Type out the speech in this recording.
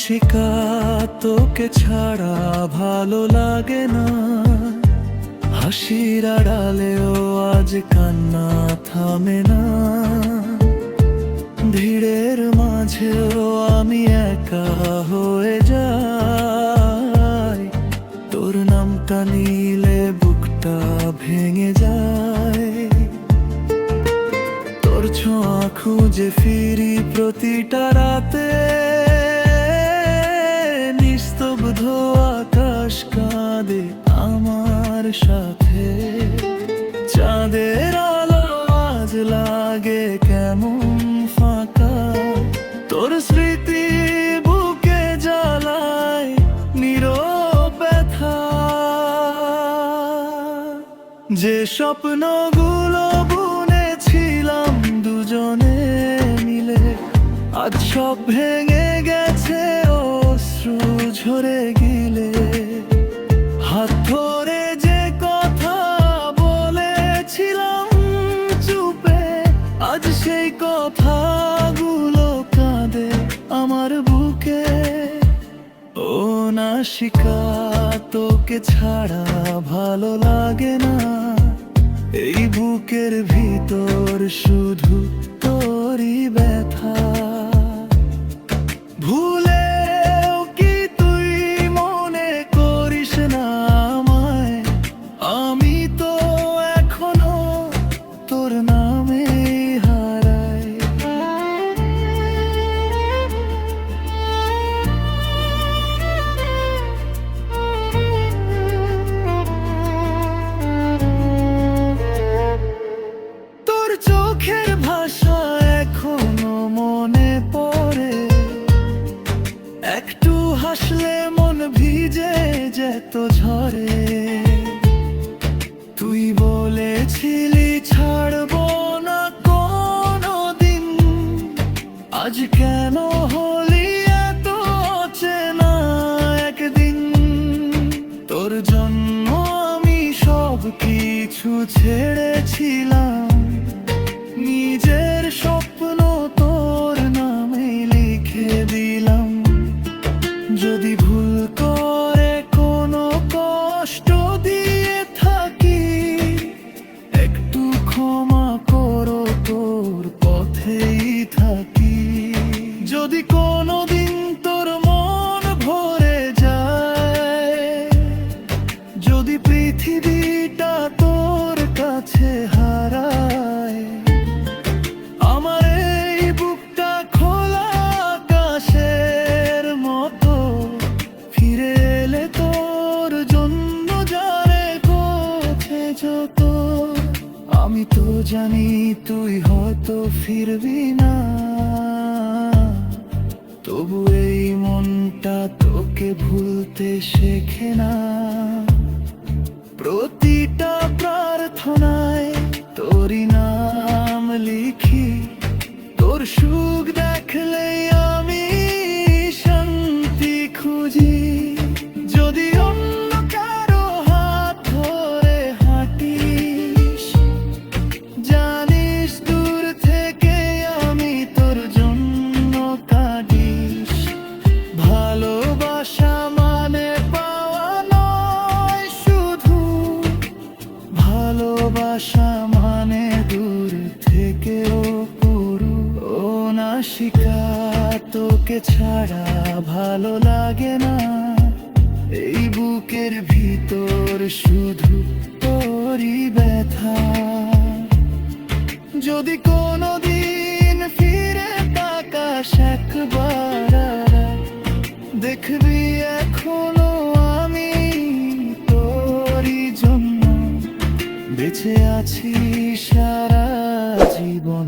আশিকা তোকে ছাড়া ভালো লাগে না, হাসির আড়ালেও আজ কান্না থামে না। ভিড়ের মাঝেও আমি একা হয়ে যাই, তোর নামটা নিলে বুকটা ভেঙে যায়। তোর ছোঁয়া খুঁজে ফিরি প্রতিটা রাতে, নিস্তব্ধ আকাশ কাঁদে আমার সাথে। চাঁদের আলো আজ লাগে কেমন ফাঁকা, তোর স্মৃতি বুকে জ্বালায় নীরব ব্যথা। যে স্বপ্নগুলো বুনেছিলাম দুজনে মিলে, আজ সব ভেঙে গেছে অশ্রু ঝরে গিলে। হাত ধরে যে কথা বলেছিলাম চুপে, আজ সেই কথাগুলো কাঁদে আমার বুকে। ও নাসিকা তোকে ছাড়া ভালো লাগে না, এই বুকের ভিতর শুধু তোরই ব্যথা। ভুলেও কি তুই মনে করিস না আমায়, আমি তো এখনো তোর নামে হারাই। তোর চোখের ভাষা এখনো মনে পড়ে, একটু হাসলে মন ভিজে যেত ঝরে। তুই বলেছিলি ছাড়বো না কোনোদিন, আজ কেন হলি এত অচেনা একদিন। তোর জন্য আমি সব কিছু ছেড়েছিলাম, নিজের স্বপ্ন তোর নামে লিখে দিলাম। যদি ভুল করে কোনো কষ্ট দিয়ে থাকি, একটু ক্ষমা করো, তোর পথেই থাকি। যদি কোনোদিন তোর মন ভরে যায়, যদি পৃথিবীটা তোর কাছে হারায়, আমার এই বুকটা খোলা আকাশের মতো ফিরে এলে তোর জন্য যারে গেছে যত। আমি তো জানি তুই হয়তো ফিরবি না, তবু এই মনটা তোকে ভুলতে শেখে না। প্রতিটা প্রার্থনায় তোরই নাম লিখি, তোর সুখ দেখলে আমি শান্তি খুঁজি। যদি অন্য কারো হাত ধরে হাঁটিস, জানিস দূর থেকে আমি তোর জন্য কাঁদিস। ভালোবাসা মানে পাওয়া নয় শুধু, ভালোবাসা মানে দূর থেকেও পুরো। ও নাসিকা তোকে ছাড়া ভালো লাগে না, এই বুকের ভিতর শুধু তোরই ব্যথা। যদি কোনোদিন ফিরে তাকাস একবার, দেখবি এখনো আমি তোরই জন্য বেঁচে আছি সারা জীবন।